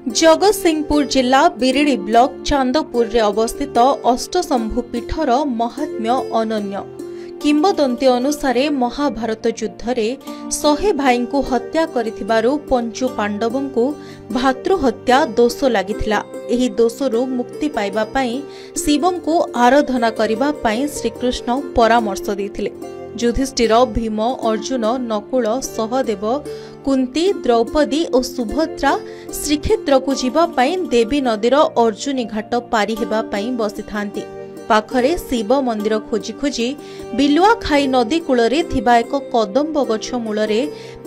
जगतसिंहपुर जिला बिरिड़ी ब्लॉक चांदपुर रे अवस्थित अष्टशंभु पीठर महात्म्य अनन्य। किंबदंती अनुसार महाभारत युद्ध रे 100 भाई को हत्या करिथिबारु पंचु पांडवों को भातृहत्या दोष लागिथिला। एही दोषरु मुक्ति पाइबा पई शिवं को आराधना करिबा पई श्रीकृष्ण परामर्श दैथिले। युधिष्ठिर, भीम, अर्जुन, नकुल, सहदेव, कुंती, द्रौपदी और सुभद्रा श्रीक्षेत्र को जीवा पई देवी नदीर अर्जुनी घाट पारी हेबा पई बसी थांती। पाखरे शिव मंदिर खोजी खोजी बिलुआ खाई नदी कूलरे थिबा एक कदम्ब गछ मूलरे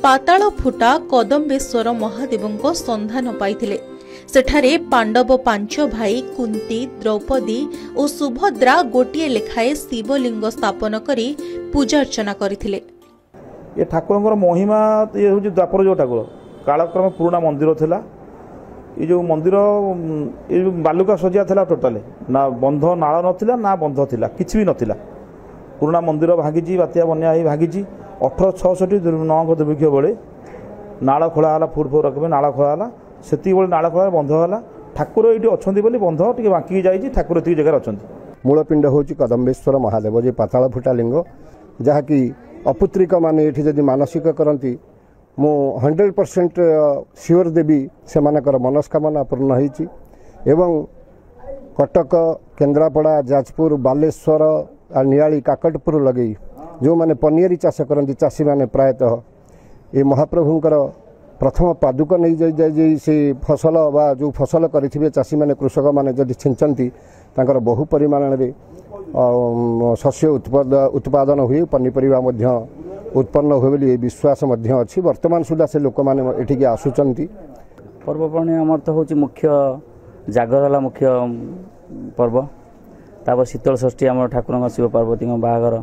पाताल फुटा कदम्बेश्वर महादेवंको संधान पाइथिले। सेठारे पांडव 5 भाई कुंती, द्रौपदी और सुभद्रा गोटिए लेखाए शिवलिंग स्थापन करी पूजा अर्चना करथिले। ये ठाकुर महिमा ये हूँ द्वापर जो ठाकुर कालक्रम पुराना मंदिर थिला। ये जो मंदिर ये बालुका सजिया थिला टोटाल ना बंध नाल नथिला ना बंध थिला किछि भी नथिला। पुराना मंदिर भांगी बात्या बन्या भांगी 1866 9 दुर्भिक्ष बेले नाल खोला फुट फुट रकम नाल खोला से नाल खोला बंध है। ठाकुर ये अच्छा बंध टे बांकी जाइए ठाकुर ये जगह अच्छा। मूलपिंड हूँ कदम्बेश्वर महादेव जे पाताल फुटा लिंग जहाँकि अपुत्रिक मान ये जदि मानसिक करती मु 100% सियोर देवी से मनस्कामना पूर्ण होती। कटक, केन्द्रापड़ा, जाजपुर, बालेश्वर नियाली काकटपुर लगे जो मैंने पनियरी चाष करती चाषी मैंने प्रायतः ये महाप्रभुंकर प्रथम पादुक नहीं जाए से फसल बा जो फसल करेंगे चाषी मैंने कृषक मैंने जदि छिंचती तांकर बहु परिमाण में शस्य उत्पादन हुए पनीपरिया उत्पन्न हुए बोली विश्वास अच्छी। वर्तमान सुधा से लोक मैंने एठिक आसुचंती। पर्वपर्णी आमर तो हूँ मुख्य जागर मुख्य पर्व। तापर शीतल षष्ठी आम ठाकुर शिव पार्वती बाहागर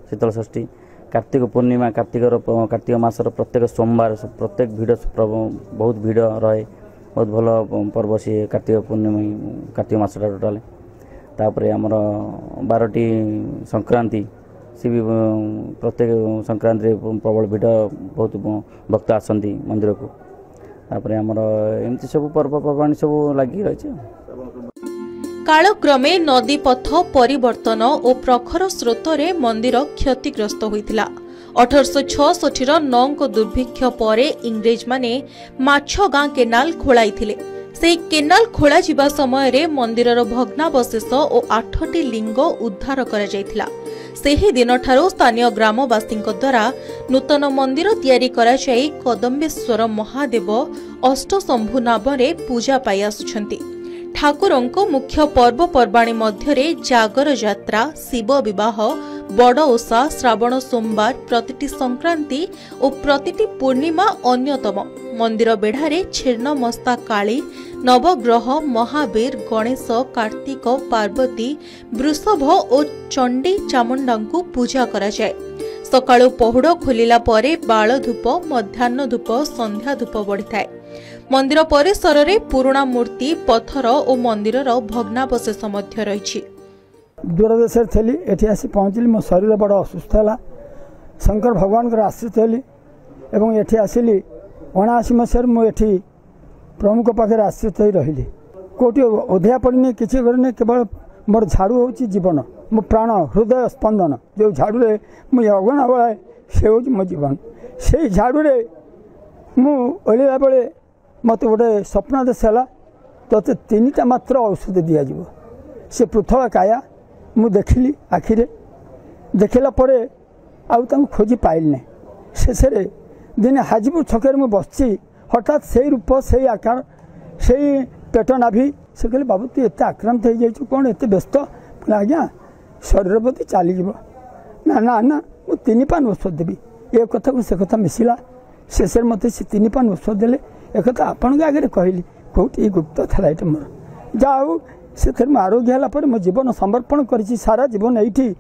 शीतल षष्ठी, कार्तिक पूर्णिमा, कार्तिक मासर प्रत्येक सोमवार प्रत्येक भिड़ बहुत भिड़ रहे। बहुत भल पर्व सी कार्तिक पूर्णिमा कार्तिक मासटा टोटाल। तापर आमर 12टी संक्रांति सी भी प्रत्येक संक्रांति प्रबल भिड़ बहुत भक्त आसती मंदिर को। तापर आमर एमती सब पर्वपर्वाणी सब लगी रही। कालक्रमे नदी पथ परिवर्तन और प्रखर स्रोतरे मंदिर क्षतिग्रस्त होइतिला। 1866 9 दुर्भिक्ष परे इंग्रेज माने माछगां केनाल खोलाइथिले। से केनाल खोला जिबा समय रे मंदिरर भग्नावशेष और 8टी लिंग उद्धार करा जायथिला। सेही दिन ठारो स्थानीय ग्रामवासी द्वारा नूतन मंदिर तैयारी करा जाई कदम्बेश्वर महादेव अष्टशंभु नाम रे पूजा पाई आसुछंती। ठाकुरंको मुख्य पर्वपर्वाणी मध्यरे जागर यात्रा, शिव विवाह, बड़ ओषा, श्रावण सोमवार, प्रतिटी संक्रांति और प्रतिटी पूर्णिमा अन्यतम। मंदिर बेढ़ारे छिन्नमस्ता काली, नवग्रह, महावीर, गणेश, कार्तिक, पार्वती, वृषभ और चंडी चामुंडा को पूजा करा जाए। सकाळु पहुड़ खोलिला परे बाळ धूप, मध्याह्न धूप, संध्या धूप बढ़िथाए। मंदिर परिसर रे पुराना मूर्ति, पत्थर और मंदिरर भग्नावशेष मध्य रही। दूरदेश थी एठी आसी पहुँचली। मो शरीर बड़ असुस्थ है। शंकर भगवान आश्रित हली एवं एठी आसिली 79 मसीह मुझे प्रमुख पाखे आश्रित हो रही। कौटी ओधिया पड़नी किसी करनी केवल मोर झाड़ू हूँ जीवन, मो प्राण हृदय स्पंदन। जो झाड़ू मुझे अगणा बड़ाए से हूँ मो जीवन। से झाड़ू मुड़ा बेले मत गोटे स्वप्नादेश है तो 3टा मात्र औषध दिज्व। से पृथक काया मु देखिली आखिरे देखला परे आउ खोजी पाइल नहीं। शेष दिने हाजीपुर छक मु बसची हठात से रूप से आकार से पेट नाभि से कहले बाबू तू एत आक्रांत हो जाइछु कौन एत व्यस्त? आज्ञा शरीर प्रति चलीज ना ना ना मु 3 पान औषध देवी। ये कथा को से कथा मिसिला। शेष मत से 3 पान औषध देले। एक आपण आगे कहली कौटी गुप्त था ये मोर जाऊ से आरोग्य है मो जीवन समर्पण करी सारा जीवन ये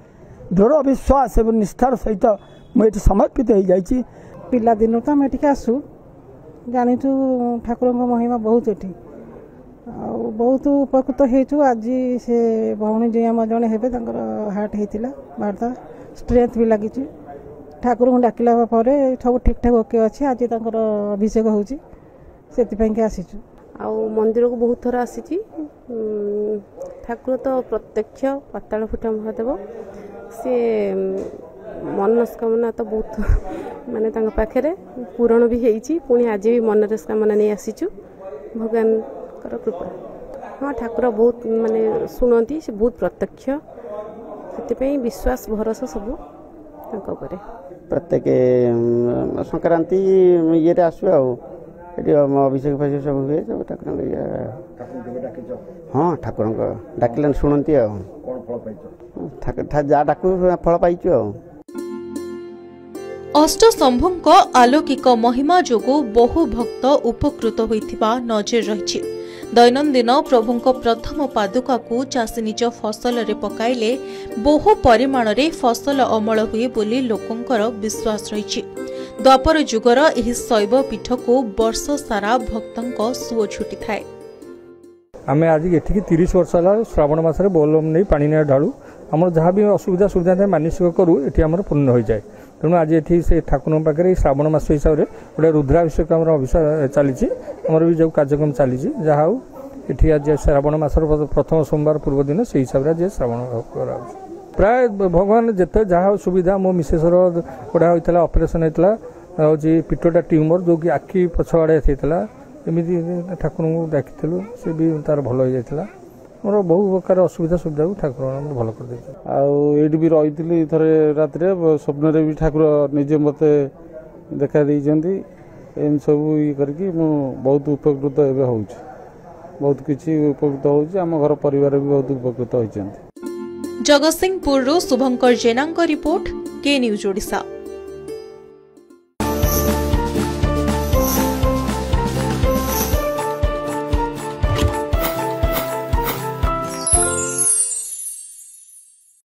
दृढ़ विश्वास और निष्ठार सहित मुझे समर्पित हो जाइए। पिला दिन तो आम ये आसू जानीचु ठाकुर महिमा बहुत ये बहुत उपकृत हो। आज से भौणी जी आम जड़े हे हार्ट होता बार्ता स्ट्रेंथ भी लगी ठाकुर को डाकिला सब ठीक ठाक ओके अच्छे। आज अभिषेक होती से आसीचु। आउ मंदिर को बहुत थर आसी ठाकुर तो प्रत्यक्ष पाताल फुटा महादेव सी मनस्कामना तो बहुत माने पाखे पूरण भी होती पुणी आज भी मनस्कामना नहीं आसीचु भगवान कृपा। हाँ ठाकुर बहुत माने शुणती से बहुत प्रत्यक्ष से विश्वास भरोसा सब प्रत्येक संक्रांति ये आसु अभिषेक फभिषेक सब हुए सब ठाकुर हाँ ठाकुर डाकिले शुणती जहाँ डाकू फल पाइचु। अष्टशंभुଙ୍କ आलौकिक महिमा जोगु बहु भक्त उपकृत होइथिबा नजर रहिछि। दैनन्दिन प्रभुଙ୍କ प्रथम पादुका को चाषी निज फसल रे पकाइले बहु परिमाण रे फसल अमल हुए बोली लोकंकर विश्वास रहिछि। द्वापर जुगर एही शैव पीठ को वर्ष सारा भक्तंक सुओ छुटी थाए। आमे आज एठिक 30 वर्ष होला श्रावण मासरे बोलम नै पानी नै ढाळू हमर जहाँ भी असुविधा सुविधा मानसिक करू एठी हमर पूर्ण हो जाए। तेणु आज एठी से ठाकुर पाखे श्रावण मास हिसाब से गोटे रुद्राभिषेक अभिषेक चली भी जो कार्यक्रम चली जहाँ ये आज श्रावण मासर प्रथम सोमवार पूर्व दिन से हिसाब से आज श्रावण करा प्राय भगवान जिते जहाँ सुविधा मो मिसेसर गोटा होता ऑपरेशन होता हूँ पीठटा ट्यूमर जो कि आखि पछआड़े होता एमती ठाकुर को डाकी से भी तार भल हो जाता मोर बहु प्रकार असुविधा सुविधा को ठाकुर भल कर ये भी रही थे रात स्वप्न भी ठाकुर निजे मत देखा एम सब ये करके बहुत उपकृत एवं हो बहुत किसी उपकृत होम घर परिवार भी बहुत उपकृत होती। जगतसिंहपुर शुभंकर जेना रिपोर्ट के न्यूज ओडिशा।